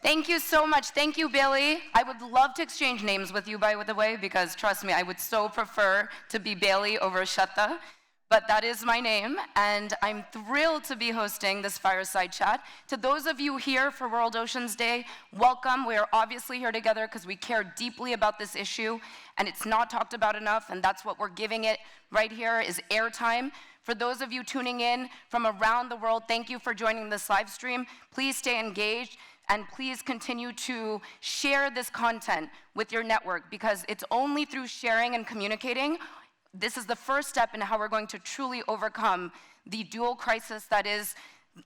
Thank you so much. Thank you, Bailey. I would love to exchange names with you, by the way, because trust me, I would so prefer to be Bailey over Sweta, but that is my name, and I'm thrilled to be hosting this Fireside chat. To those of you here for World Oceans Day, welcome. We are obviously here together because we care deeply about this issue, and it's not talked about enough, and that's what we're giving it right here is airtime. For those of you tuning in from around the world, thank you for joining this live stream. Please stay engaged. And please continue to share this content with your network, because it's only through sharing and communicating. This is the first step in how we're going to truly overcome the dual crisis that is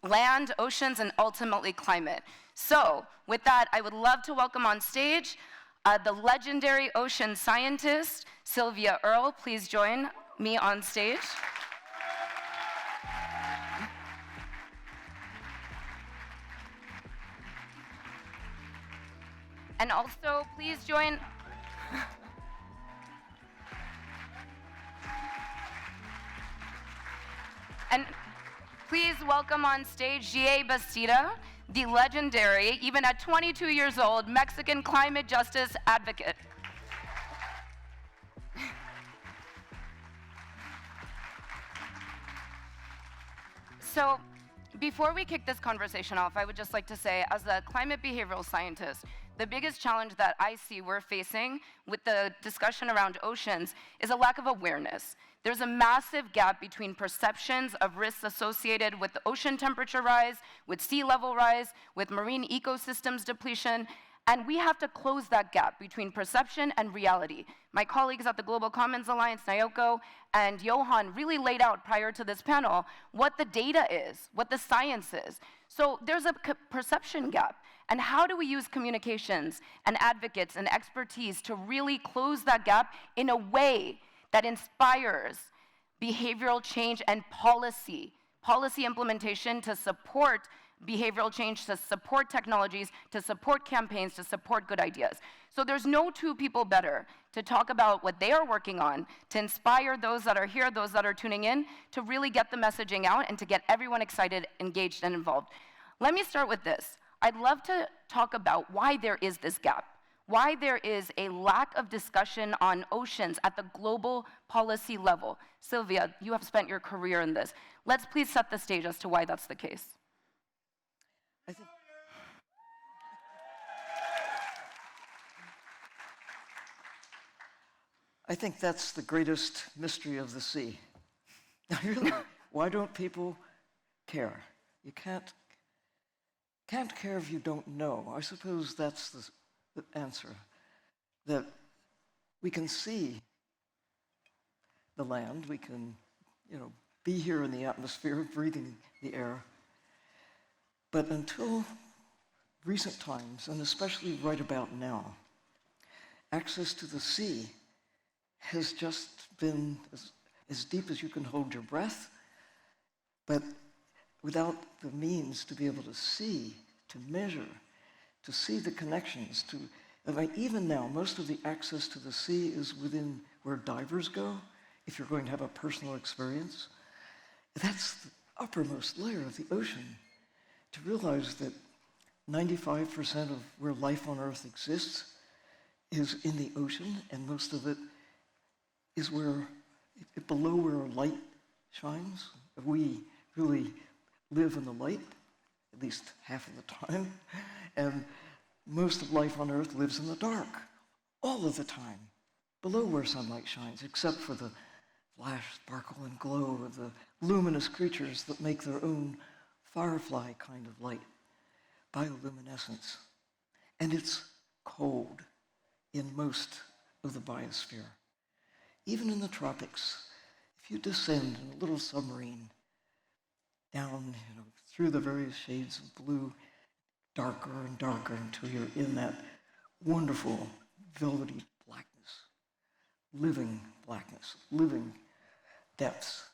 land, oceans, and ultimately climate. So with that, I would love to welcome on stage the legendary ocean scientist, Sylvia Earle. Please join me on stage. And also, please join. And please welcome on stage Xiye Bastida, the legendary, even at 22 years old, Mexican climate justice advocate. So, before we kick this conversation off, I would just like to say, as a climate behavioral scientist, the biggest challenge that I see we're facing with the discussion around oceans is a lack of awareness. There's a massive gap between perceptions of risks associated with the ocean temperature rise, with sea level rise, with marine ecosystems depletion, and we have to close that gap between perception and reality. My colleagues at the Global Commons Alliance, Naoko and Johan, really laid out prior to this panel what the data is, what the science is. So there's a perception gap. And how do we use communications and advocates and expertise to really close that gap in a way that inspires behavioral change and policy implementation to support behavioral change, to support technologies, to support campaigns, to support good ideas. So there's no two people better to talk about what they are working on, to inspire those that are here, those that are tuning in, to really get the messaging out and to get everyone excited, engaged, and involved. Let me start with this. I'd love to talk about why there is this gap, why there is a lack of discussion on oceans at the global policy level. Sylvia, you have spent your career in this. Let's please set the stage as to why that's the case. I think that's the greatest mystery of the sea. Really, why don't people care? You can't care if you don't know. I suppose that's the answer. That we can see the land, we can, be here in the atmosphere, breathing the air. But until recent times, and especially right about now, access to the sea has just been as deep as you can hold your breath, but without the means to be able to see, to measure, to see the connections. Even now, most of the access to the sea is within where divers go, if you're going to have a personal experience. That's the uppermost layer of the ocean. To realize that 95% of where life on Earth exists is in the ocean, and most of it is below where light shines. We really live in the light, at least half of the time, and most of life on Earth lives in the dark, all of the time, below where sunlight shines, except for the flash, sparkle, and glow of the luminous creatures that make their own firefly kind of light, bioluminescence. And it's cold in most of the biosphere. Even in the tropics, if you descend in a little submarine down, through the various shades of blue, darker and darker until you're in that wonderful velvety blackness, living depths.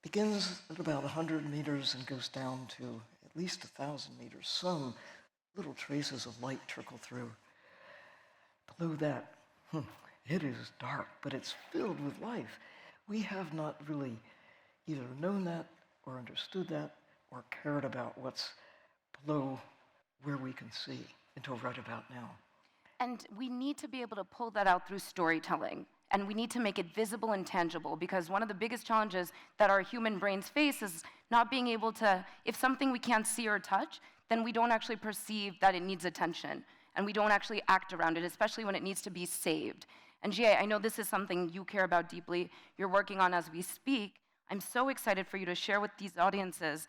It begins at about 100 meters and goes down to at least 1,000 meters. Some little traces of light trickle through. Below that, it is dark, but it's filled with life. We have not really either known that or understood that or cared about what's below where we can see until right about now. And we need to be able to pull that out through storytelling. And we need to make it visible and tangible, because one of the biggest challenges that our human brains face is not being able to, if something we can't see or touch, then we don't actually perceive that it needs attention. And we don't actually act around it, especially when it needs to be saved. And Xiye, I know this is something you care about deeply, you're working on as we speak. I'm so excited for you to share with these audiences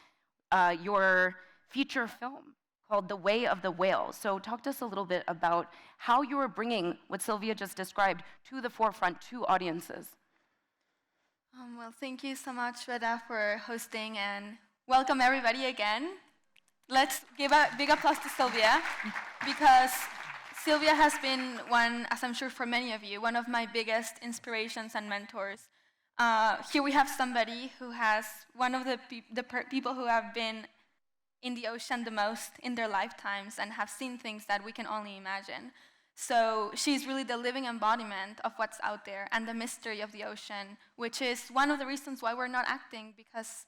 your feature film called The Way of the Whale. So talk to us a little bit about how you are bringing what Sylvia just described to the forefront to audiences. Well, thank you so much, Sweta, for hosting, and welcome everybody again. Let's give a big applause to Sylvia, because Sylvia has been one, as I'm sure for many of you, one of my biggest inspirations and mentors. Here we have somebody who has one of the people who have been in the ocean the most in their lifetimes and have seen things that we can only imagine. So she's really the living embodiment of what's out there and the mystery of the ocean, which is one of the reasons why we're not acting, because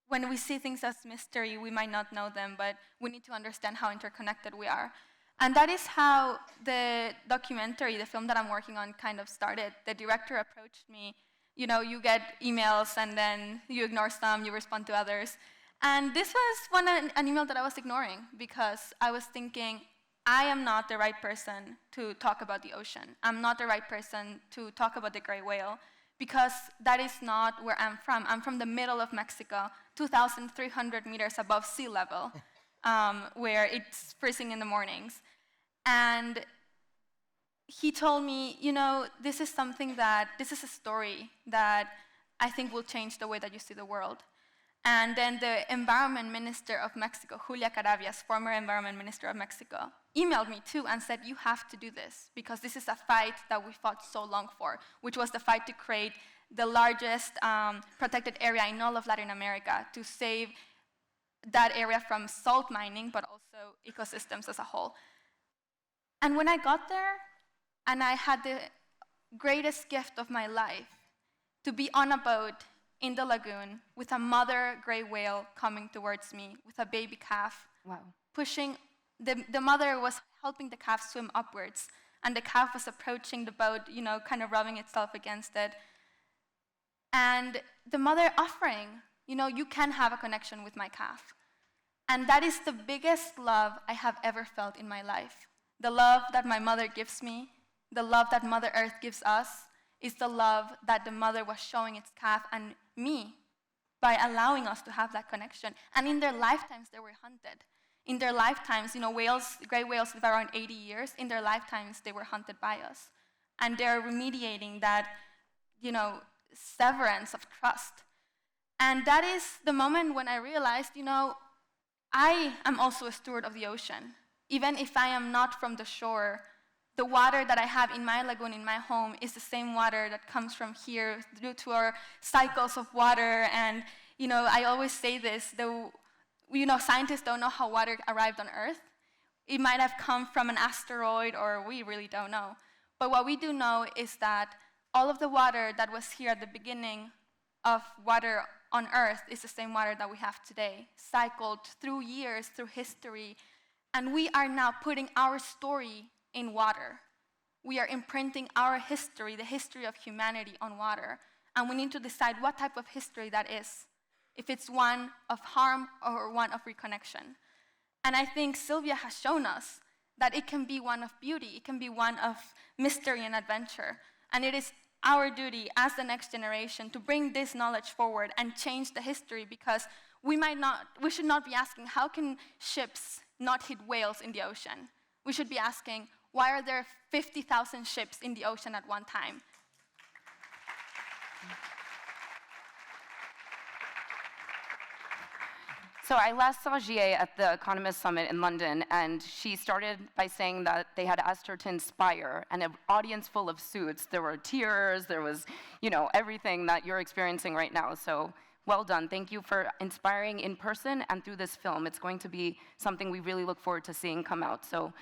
when we see things as mystery, we might not know them, but we need to understand how interconnected we are. And that is how the documentary, the film that I'm working on, kind of started. The director approached me. You know, you get emails and then you ignore some, you respond to others. And this was an email that I was ignoring, because I was thinking, I am not the right person to talk about the ocean. I'm not the right person to talk about the gray whale, because that is not where I'm from. I'm from the middle of Mexico, 2,300 meters above sea level, where it's freezing in the mornings. And he told me, you know, this is a story that I think will change the way that you see the world. And then the environment minister of Mexico, Julia Carabias, former environment minister of Mexico, emailed me too and said, you have to do this, because this is a fight that we fought so long for, which was the fight to create the largest protected area in all of Latin America, to save that area from salt mining, but also ecosystems as a whole. And when I got there, and I had the greatest gift of my life, to be on a boat in the lagoon with a mother gray whale coming towards me with a baby calf. Wow. Pushing, the mother was helping the calf swim upwards, and the calf was approaching the boat, you know, kind of rubbing itself against it. And the mother offering, you know, you can have a connection with my calf. And that is the biggest love I have ever felt in my life. The love that my mother gives me, the love that Mother Earth gives us, is the love that the mother was showing its calf and me by allowing us to have that connection. And in their lifetimes, they were hunted. In their lifetimes, you know, whales, gray whales live around 80 years. In their lifetimes, they were hunted by us. And they're remediating that, you know, severance of trust. And that is the moment when I realized, you know, I am also a steward of the ocean. Even if I am not from the shore, the water that I have in my lagoon, in my home, is the same water that comes from here due to our cycles of water. And, you know, I always say this, though, you know, scientists don't know how water arrived on Earth. It might have come from an asteroid, or we really don't know. But what we do know is that all of the water that was here at the beginning of water on Earth is the same water that we have today, cycled through years, through history. And we are now putting our story in water. We are imprinting our history, the history of humanity, on water. And we need to decide what type of history that is, if it's one of harm or one of reconnection. And I think Sylvia has shown us that it can be one of beauty, it can be one of mystery and adventure. And it is our duty as the next generation to bring this knowledge forward and change the history, because we should not be asking, how can ships not hit whales in the ocean? We should be asking, why are there 50,000 ships in the ocean at one time? So I last saw Xiye at the Economist Summit in London, and she started by saying that they had asked her to inspire, and an audience full of suits. There were tears, there was, you know, everything that you're experiencing right now. So well done. Thank you for inspiring in person and through this film. It's going to be something we really look forward to seeing come out. So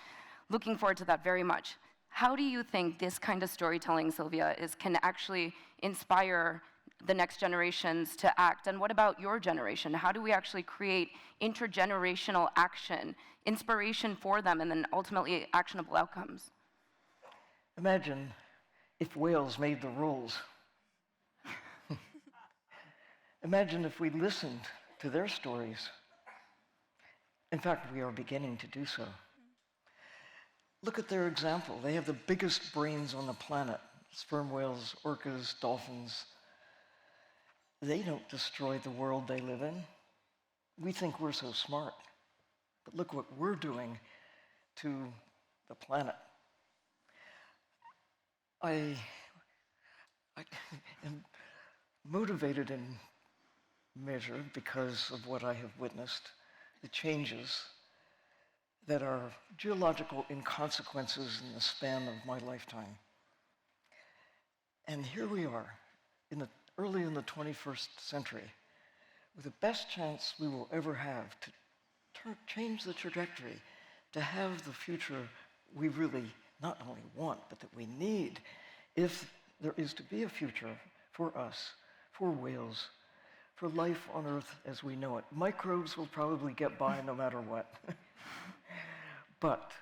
looking forward to that very much. How do you think this kind of storytelling, Sylvia, can actually inspire the next generations to act? And what about your generation? How do we actually create intergenerational action inspiration for them, and then ultimately actionable outcomes. Imagine if whales made the rules. Imagine if we listened to their stories. In fact, we are beginning to do so. Look at their example. They have the biggest brains on the planet. Sperm whales, orcas, dolphins. They don't destroy the world they live in. We think we're so smart. But look what we're doing to the planet. I am motivated in measure because of what I have witnessed, the changes that are geological inconsequences in the span of my lifetime. And here we are, early in the 21st century, with the best chance we will ever have to change the trajectory, to have the future we really not only want, but that we need if there is to be a future for us, for whales, for life on Earth as we know it. Microbes will probably get by no matter what. But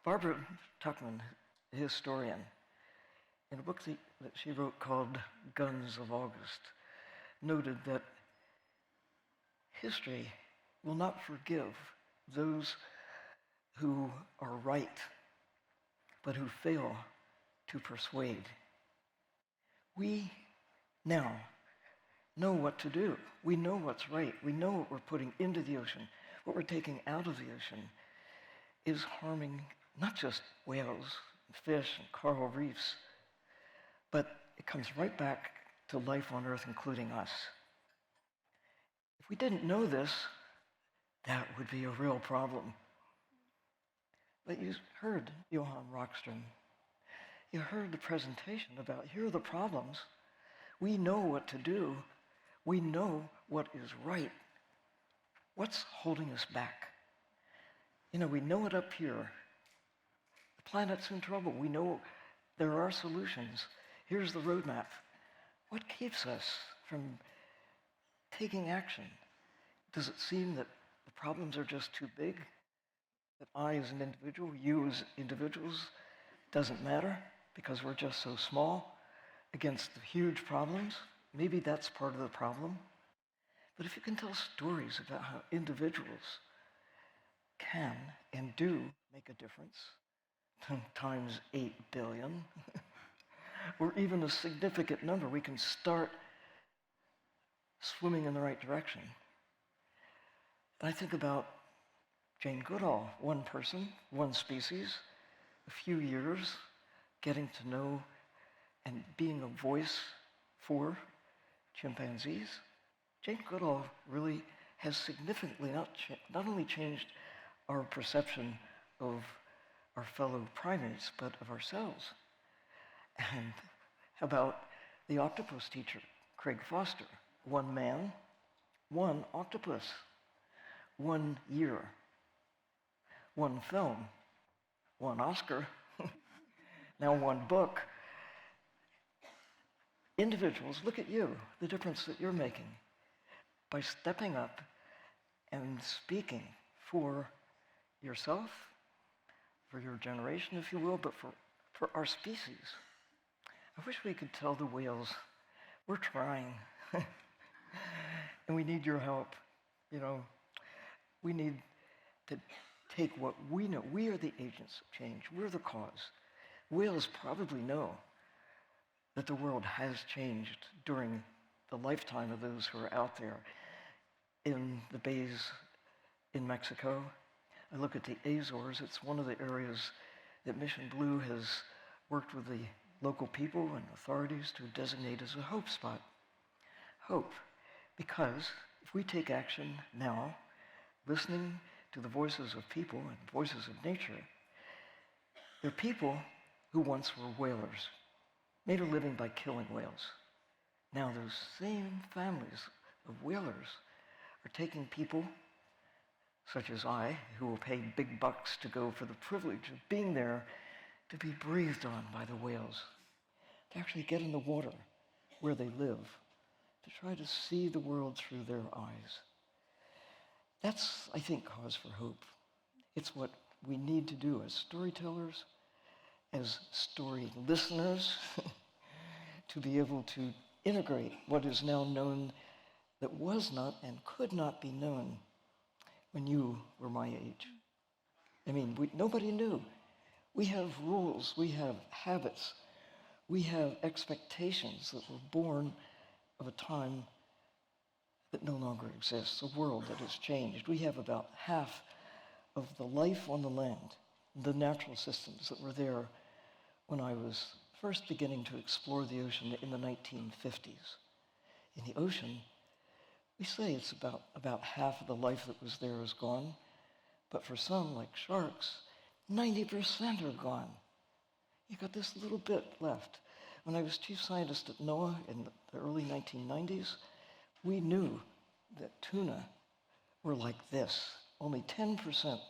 Barbara Tuchman, a historian, in a book that she wrote called Guns of August, noted that history will not forgive those who are right, but who fail to persuade. We now know what to do. We know what's right. We know what we're putting into the ocean. What we're taking out of the ocean is harming not just whales and fish and coral reefs, but it comes right back to life on Earth, including us. If we didn't know this, that would be a real problem. But you heard Johan Rockström. You heard the presentation about here are the problems. We know what to do. We know what is right. What's holding us back? We know it up here. The planet's in trouble. We know there are solutions. Here's the roadmap. What keeps us from taking action? Does it seem that the problems are just too big? That I as an individual, you as individuals, doesn't matter because we're just so small against the huge problems? Maybe that's part of the problem. But if you can tell stories about how individuals can and do make a difference, times 8 billion, or even a significant number, we can start swimming in the right direction. And I think about Jane Goodall, one person, one species, a few years, getting to know and being a voice for chimpanzees. Jane Goodall really has significantly not only changed our perception of our fellow primates, but of ourselves. And how about the octopus teacher, Craig Foster? One man, one octopus, 1 year, one film, one Oscar, now one book. Individuals, look at you, the difference that you're making by stepping up and speaking for yourself, for your generation, if you will, but for our species. I wish we could tell the whales, we're trying, and we need your help. We need to take what we know. We are the agents of change. We're the cause. Whales probably know that the world has changed during the lifetime of those who are out there in the bays in Mexico. I look at the Azores. It's one of the areas that Mission Blue has worked with the local people and authorities to designate as a hope spot. Hope, because if we take action now, listening to the voices of people and voices of nature, they're people who once were whalers, made a living by killing whales. Now those same families of whalers are taking people such as I, who will pay big bucks to go for the privilege of being there, to be breathed on by the whales, to actually get in the water where they live, to try to see the world through their eyes. That's, I think, cause for hope. It's what we need to do as storytellers, as story listeners, to be able to integrate what is now known that was not and could not be known when you were my age. I mean, nobody knew. We have rules, we have habits, we have expectations that were born of a time that no longer exists, a world that has changed. We have about half of the life on the land, the natural systems that were there when I was first beginning to explore the ocean in the 1950s. In the ocean, we say it's about half of the life that was there is gone, but for some, like sharks, 90% are gone. You got this little bit left. When I was chief scientist at NOAA in the early 1990s, we knew that tuna were like this. Only 10%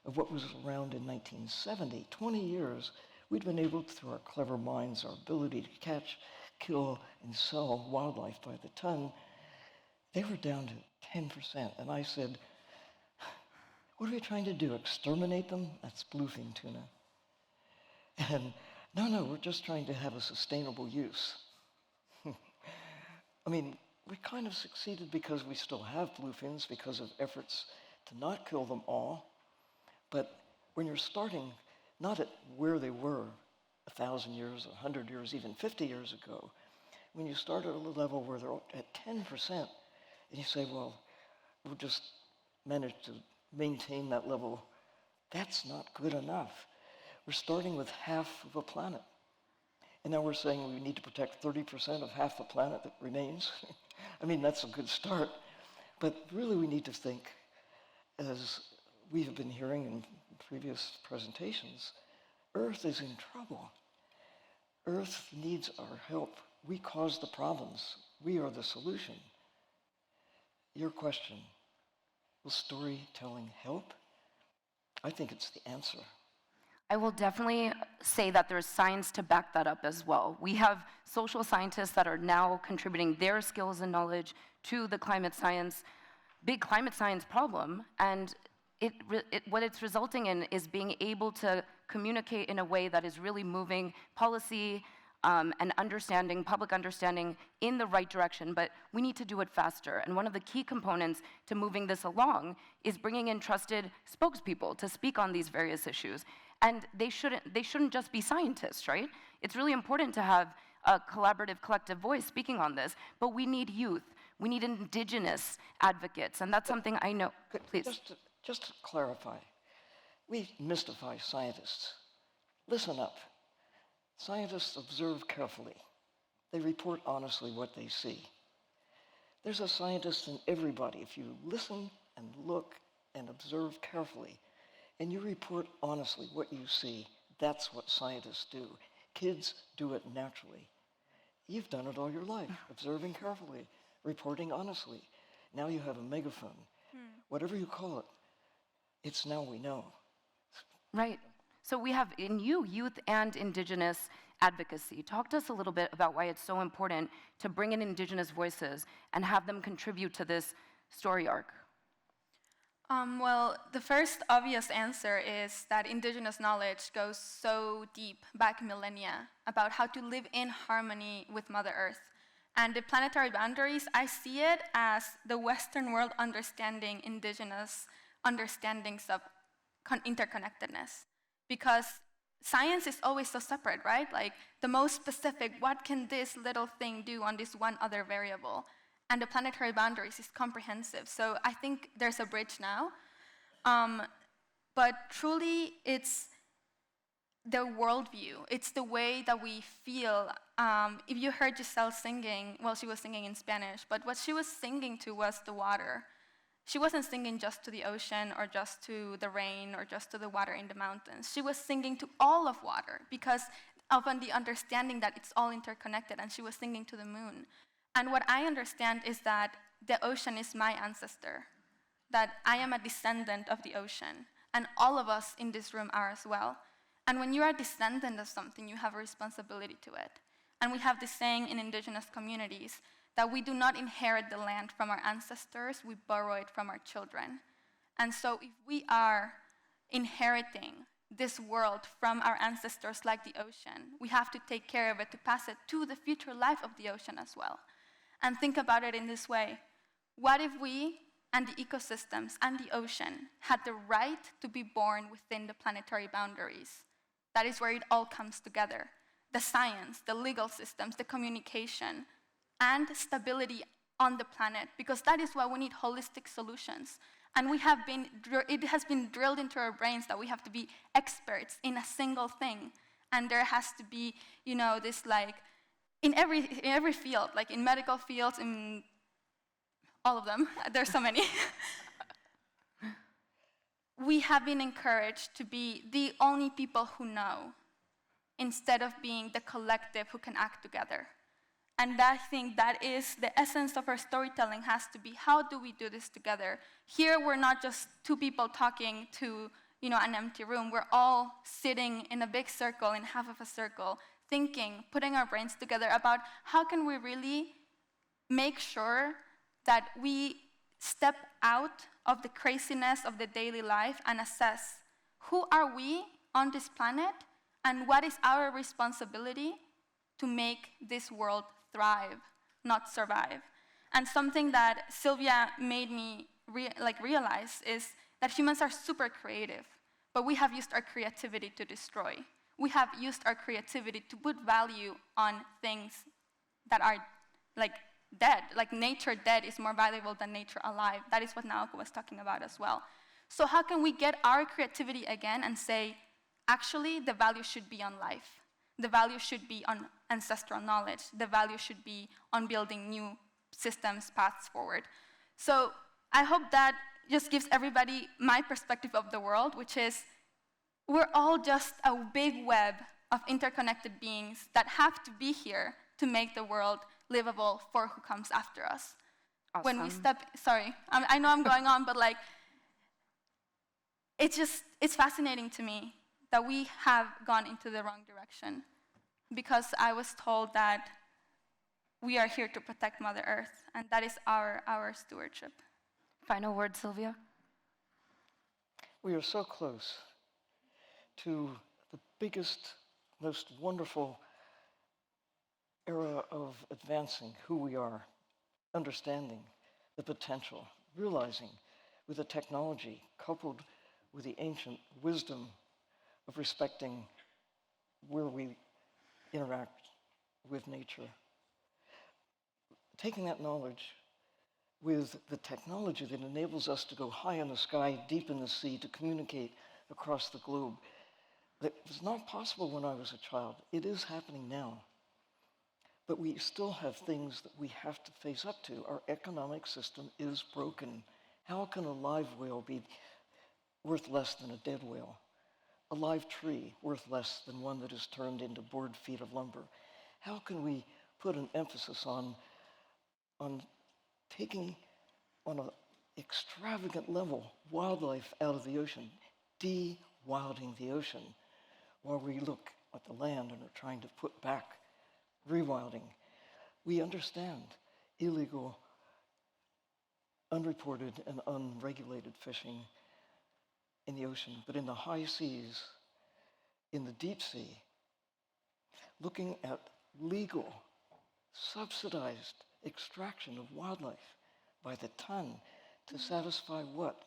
of what was around in 1970, 20 years, we'd been able, through our clever minds, our ability to catch, kill, and sell wildlife by the ton, they were down to 10%. And I said, what are we trying to do, exterminate them? That's bluefin tuna. And no, we're just trying to have a sustainable use. I mean, we kind of succeeded because we still have bluefins because of efforts to not kill them all. But when you're starting, not at where they were 1,000 years, 100 years, even 50 years ago, when you start at a level where they're at 10%, and you say, well, we'll just manage to maintain that level, that's not good enough. We're starting with half of a planet. And now we're saying we need to protect 30% of half the planet that remains. I mean, that's a good start. But really we need to think, as we have been hearing in previous presentations, Earth is in trouble. Earth needs our help. We cause the problems. We are the solution. Your question, will storytelling help? I think it's the answer. I will definitely say that there's science to back that up as well. We have social scientists that are now contributing their skills and knowledge to the big climate science problem, and what it's resulting in is being able to communicate in a way that is really moving policy and understanding, public understanding, in the right direction, but we need to do it faster. And one of the key components to moving this along is bringing in trusted spokespeople to speak on these various issues. And they shouldn't just be scientists, right? It's really important to have a collaborative, collective voice speaking on this, but we need youth. We need indigenous advocates, and that's something I know. Please. Just to clarify, we mystify scientists. Listen up. Scientists observe carefully. They report honestly what they see. There's a scientist in everybody. If you listen and look and observe carefully, and you report honestly what you see, that's what scientists do. Kids do it naturally. You've done it all your life, observing carefully, reporting honestly. Now you have a megaphone. Whatever you call it, it's now we know. Right. So we have in you, youth and indigenous advocacy. Talk to us a little bit about why it's so important to bring in indigenous voices and have them contribute to this story arc. Well, the first obvious answer is that indigenous knowledge goes so deep, back millennia, about how to live in harmony with Mother Earth. And the planetary boundaries, I see it as the Western world understanding indigenous understandings of interconnectedness. Because science is always so separate, right? Like the most specific, what can this little thing do on this one other variable? And the planetary boundaries is comprehensive. So I think there's a bridge now. But truly, it's the worldview. It's the way that we feel. If you heard Giselle singing, well, she was singing in Spanish, but what she was singing to was the water. She wasn't singing just to the ocean or just to the rain or just to the water in the mountains. She was singing to all of water because of the understanding that it's all interconnected, and she was singing to the moon. And what I understand is that the ocean is my ancestor, that I am a descendant of the ocean, and all of us in this room are as well. And when you are a descendant of something, you have a responsibility to it. And we have this saying in indigenous communities that we do not inherit the land from our ancestors, we borrow it from our children. And so if we are inheriting this world from our ancestors like the ocean, we have to take care of it to pass it to the future life of the ocean as well. And think about it in this way. What if we and the ecosystems and the ocean had the right to be born within the planetary boundaries? That is where it all comes together. The science, the legal systems, the communication, and stability on the planet, because that is why we need holistic solutions. And it has been drilled into our brains that we have to be experts in a single thing. And there has to be, this like, in every field, like in medical fields, in all of them, there's so many. We have been encouraged to be the only people who know, instead of being the collective who can act together. And I think that is the essence of our storytelling, has to be, how do we do this together? Here, we're not just two people talking to an empty room. We're all sitting in a big circle, in half of a circle, thinking, putting our brains together about how can we really make sure that we step out of the craziness of the daily life and assess who are we on this planet and what is our responsibility to make this world thrive, not survive. And something that Sylvia made me realize is that humans are super creative, but we have used our creativity to destroy. We have used our creativity to put value on things that are dead. Like nature dead is more valuable than nature alive. That is what Naoko was talking about as well. So how can we get our creativity again and say, actually, the value should be on life. The value should be on ancestral knowledge. The value should be on building new systems, paths forward. So I hope that just gives everybody my perspective of the world, which is we're all just a big web of interconnected beings that have to be here to make the world livable for who comes after us. Awesome. When we sorry, I know I'm going on, but it's fascinating to me that we have gone into the wrong direction, because I was told that we are here to protect Mother Earth, and that is our stewardship. Final word, Sylvia? We are so close to the biggest, most wonderful era of advancing who we are, understanding the potential, realizing with the technology coupled with the ancient wisdom of respecting where we interact with nature. Taking that knowledge with the technology that enables us to go high in the sky, deep in the sea, to communicate across the globe. That was not possible when I was a child. It is happening now. But we still have things that we have to face up to. Our economic system is broken. How can a live whale be worth less than a dead whale? A live tree worth less than one that is turned into board feet of lumber? How can we put an emphasis on taking on an extravagant level wildlife out of the ocean, de-wilding the ocean, while we look at the land and are trying to put back rewilding? We understand illegal, unreported, and unregulated fishing in the ocean, but in the high seas, in the deep sea, looking at legal, subsidized extraction of wildlife by the ton to satisfy what?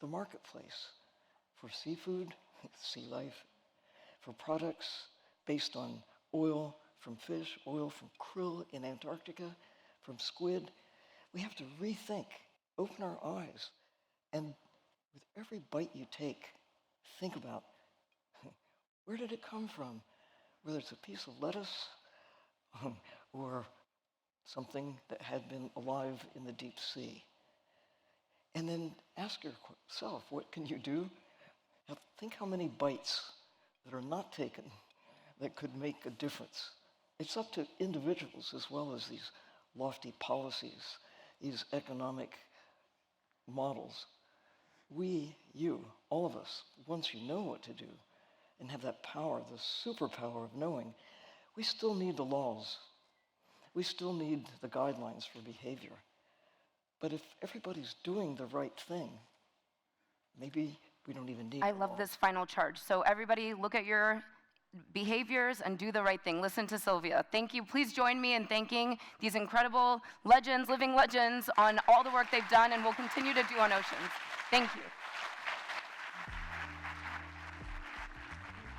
The marketplace for seafood, sea life, for products based on oil from fish, oil from krill in Antarctica, from squid. We have to rethink, open our eyes, and with every bite you take, think about, where did it come from? Whether it's a piece of lettuce or something that had been alive in the deep sea. And then ask yourself, what can you do? Now think how many bites that are not taken that could make a difference. It's up to individuals as well as these lofty policies, these economic models. We, you, all of us, once you know what to do and have that power, the superpower of knowing, we still need the laws. We still need the guidelines for behavior. But if everybody's doing the right thing, maybe we don't even need I them love all. this final charge. So everybody look at your behaviors and do the right thing. Listen to Sylvia. Thank you. Please join me in thanking these incredible legends, living legends, on all the work they've done and will continue to do on oceans. Thank you.